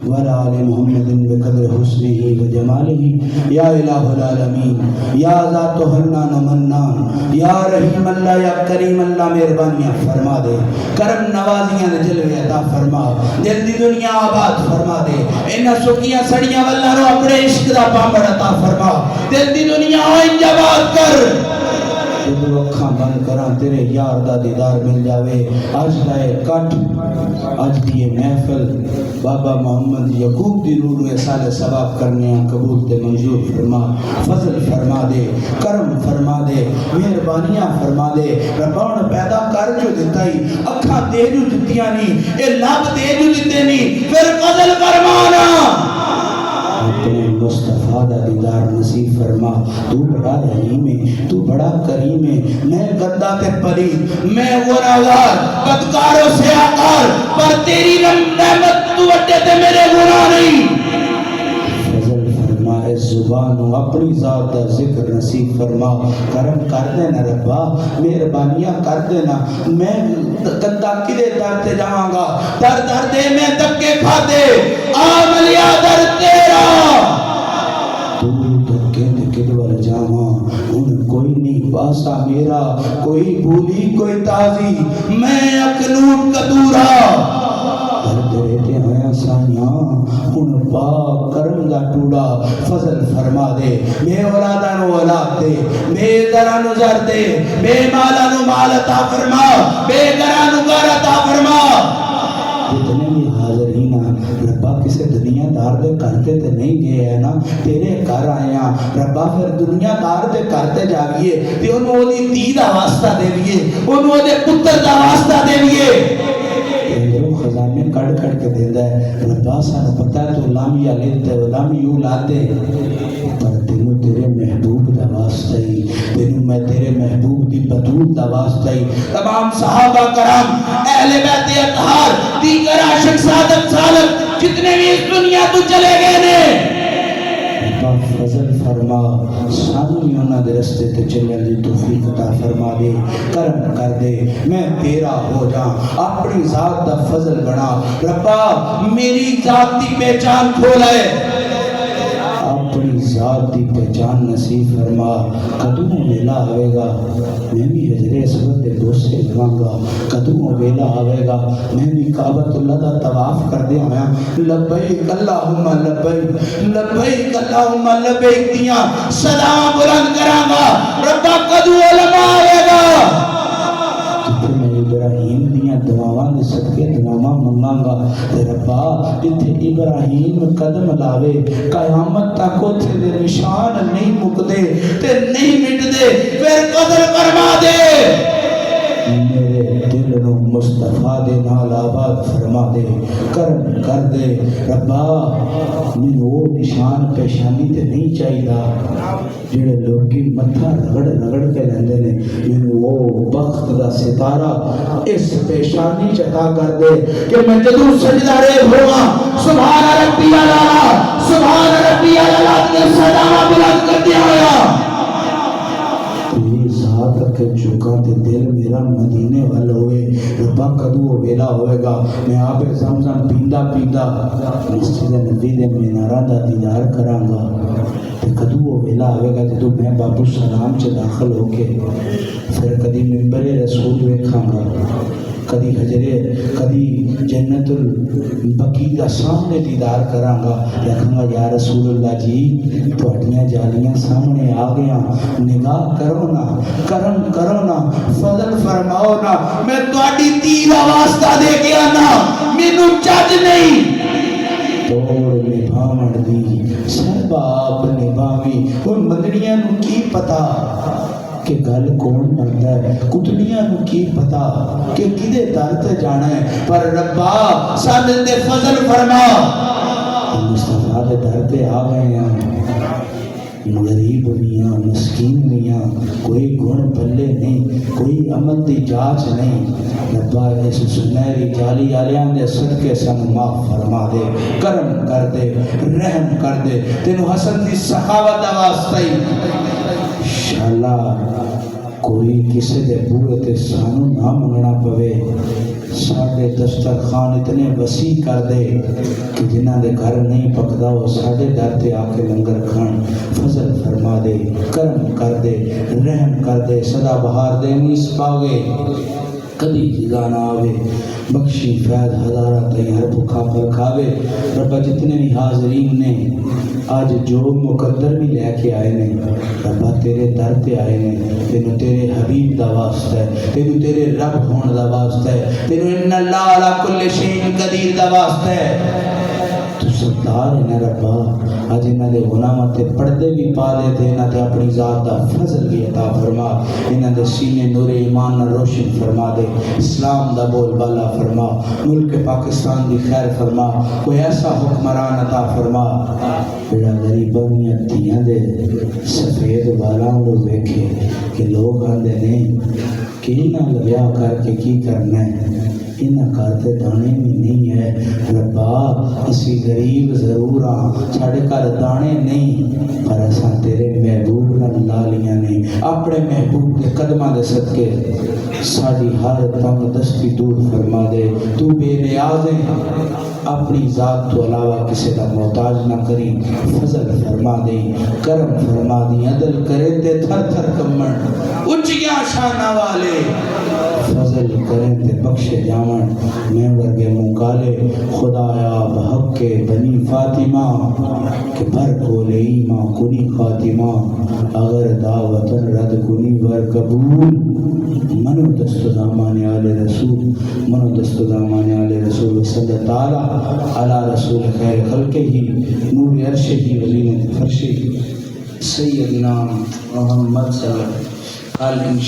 وعلى آل محمد بقدر حسنه وجماله یا الہ العالمین یا ذات حنان و منان یا رحیم اللہ یا کریم اللہ مہربانیاں فرما دے، کرم نوازیاں دے جلوے عطا فرما، دل دی دنیا آباد فرما دے، انہاں سکیاں سڑیاں واللہ رو اپنے عشق دا پامڑ عطا فرما، دل دی دنیا انجاباد کر، جب اکھاں بند کراں تیرے یار دا دیدار مل جاوے۔ آج دائے کٹ آج دیئے محفل بابا محمد یعقوب دی روح سال ثواب کرنے ہیں، قبول تے منظور فرما، فضل فرما دے، کرم فرما دے، مہربانیاں فرما دے، ربان پیدا کر جو دیتا ہی اکھاں دے جو دتیاں نہیں، اے لب دے جو دیتے نہیں، پھر فضل فرمانا اپنے مصطفیٰ دا دیدار نصیب فرما۔ تو بڑا رحیم ہے، تو بڑا کریم ہے، میں گندہ تے پلید، میں گناہگار بدکاروں سے آکار، پر تیری نعمت تو وڈے تے میرے گناہ نہیں۔ فضل فرما اس زبان و اپنی ذات دا ذکر نصیب فرما، کرم کر دینا ربا، مہربانیاں کر دینا، میں گندہ کدے در تے جاؤں گا، در در دے میں دکے کھا دے، آملیا در تیرا تو دکے دکے وال جاواں، ان کوئی نہیں پاسا میرا، کوئی بولی کوئی تازی، میں اکنون کدورا در دیتے ہیں سانیاں، ان پاک کرم دا ٹوڑا، فضل فرما دے، بے اولادانو اولاد دے، بے درانو زر دے، بے مالانو مال عطا فرما، بے گرانو گر عطا فرما۔ جتنے بھی حاضرین ربا کسے دنیا دار دے کرتے تے نہیں گئے ہیں نا، تیرے کر آئے ہیں ربا، پھر دنیا دار دے کرتے جاویے تے انہوں دی تی دا واسطہ دے لیے، انہوں دے پتر دا واسطہ دے لیے، خزانے کڑ کڑ کے دیندہ ہے ربا، سانو پتہ ہے تو لامیہ لیتے لامیوں لاتے، پر تینوں تیرے محبوب دا واسطہ ہی، تینوں میں تیرے محبوب دی بطول دا واسطہ ہی، تمام صحابہ کرام اہل بیت اطہار دیگر عاشق صادق صالح جتنے بھی اس دنیا تو چلے گئے نے، ربا فضل فرما، سانو ہی انہاں دے رستے تے چلنے دی توفیق عطا فرما دے، کرم کر دے، میں تیرا ہو جاں، اپنی ذات دا فضل بنا ربا، میری ذات دی پہچان کھولے، اپنی ذات دی پہچان نصیب فرما۔ قدم ویلا آئے گا میں بھی حجر اسود دے دوست سے لگاں گا، قدم ویلا آئے گا میں بھی کعبۃ اللہ دا طواف کر دے آیا، لبیک اللہم لبیک لبیک اللہم لبیک دیاں صدا بلند کراں گا، ربا قدم علماء آئے گا، جتے میں ابراہیم دیاں دعاواں دے صدقے دعاواں منگاں گا، تے ربا جتے ابراہیم قدم لاوے قیامت تک اتھے دے نشان نہیں مکدے تے نہیں مٹ دے، پھر قدر فرما دے، میرے دل نو مصطفیٰ دے نال آباد فرما دے، کرم کر دے ربا، میں وہ نشان پیشانی تے نہیں چاہیدہ جڑے لوگ کی متھا رگڑ رگڑ کے لندے نے، میں وہ بخت دا ستارہ اس پیشانی چتا کر دے کہ میں جدو سجدہ ریب ہوگا سبحان ربی اعلیٰ سبحان ربی اعلیٰ کے صدامہ بلند کر دیا آیا، تیری ذات کے چکا تے دل میرا مدینے وال ہوئے، ربا کدو ویلا ہوئے گا میں آپ زمزم پیندہ پیندہ مسجد نبی دے مینارہ دا دیدار کراں گا، کدو ویلا ہوئے گا جدو میں بابو سلام چے داخل ہو کے پھر کدی ممبر رسول ویکھاں گا، کدی حجرے کدی جنت البقیع دا سامنے دیدار کراں گا، رکھاں گا یا رسول اللہ جی تھوڑیاں جالیاں سامنے آ گیا، نگاہ کرو نا، کرم کرو نا، فضل فرماؤ نا، میں تواڈی تیرا واسطہ دے کے آنا، مینوں چج نہیں، توڑ نبھاوڑ دی سہباب نبھاوی، ان مدنیاں نو کی پتا کہ گل کون بنتا ہے، کتنیاں نو کی پتا کہ کدے در تے جانا ہے، پر ربا ساڈے تے فضل فرما، مصطفیٰ دے در تے آ گئے ہیں، غریب میاں مسکین میاں، کوئی گن پلے نہیں، کوئی عمل دی جاچ نہیں، ربا اس سنہری جالی آلیاں دے صدقے سن معاف فرما دے، کرم کر دے، رحم کر دے، تینو حسن دی سخاوت واسطے انشاءاللہ کوئی کسی دے بوئے تے سانو نہ منگنا پوے، ساڈے دسترخوان اتنے وسیع کر دے کہ جنہاں دے گھر نہیں پکدا وہ ساڈے در تے آ کے لنگر کھان. فضل فرما دے، کرم کر دے، رحم کر دے، سدا بہار دے نیس پاوے، کدی جزا نہ آوے، بخشی فیض ہزارہ تئی ہر بھکھا پر کھاوے. ربا جتنے بھی حاضرین نے آج جو مقدر بھی لے کے آئے نے، ربا تیرے در پہ آئے نے، تینوں تیرے حبیب دا واسطہ ہے، تینوں تیرے رب ہون دا واسطہ ہے، تینوں ان اللہ علی کل شیء قدیر دا واسطہ ہے. تو ستار ہے ربا، آج انہاں دے گناہاں تے پردے بھی پا دے تے انہاں تے اپنی ذات دا فضل بھی عطا فرما. انہاں دے سینے نور ایمان نہ روشن فرما دے، اسلام دا بول بالا فرما، ملک پاکستان دی خیر فرما. کوئی ایسا حکمران عطا فرما جڑا غریباں دیاں دھیاں دے سفید والاں نوں ویکھے کہ لوگ آندے نے کہ انہاں لگیا کر کے کی کرنا ہے، انہاں کرتے دانے میں نہیں ہے. ربا اسی غریب ضرور ہاں، ساڑھے کر دانے نہیں، پر اساں تیرے محبوب نال لالیاں نہیں. اپنے محبوب کے قدمہ دے صدقے ساڑھی ہر تنگ دستی دور فرما دے. تو بے نیاز ہے، اپنی ذات تو علاوہ کسی کا محتاج نہ کری. فضل فرما دے، کرم فرما دے، عدل کرے تے تھر تھر کمن اچھیاں شانہ والے، فضل کریں تے بخش جامن میں ورگے مکالے. خدایا بحق کے بنی فاطمہ کہ بھر کولے ایماں کنی خاتمہ، اگر دعوتن رد کنی ور قبول، منو دست دامان آل رسول، منو دست دامان آل رسول. صلی اللہ علی رسول خیر خلقہ ہی نور عرش ہی وزینت فرش سیدنا محمد صلی اللہ علیہ وسلم.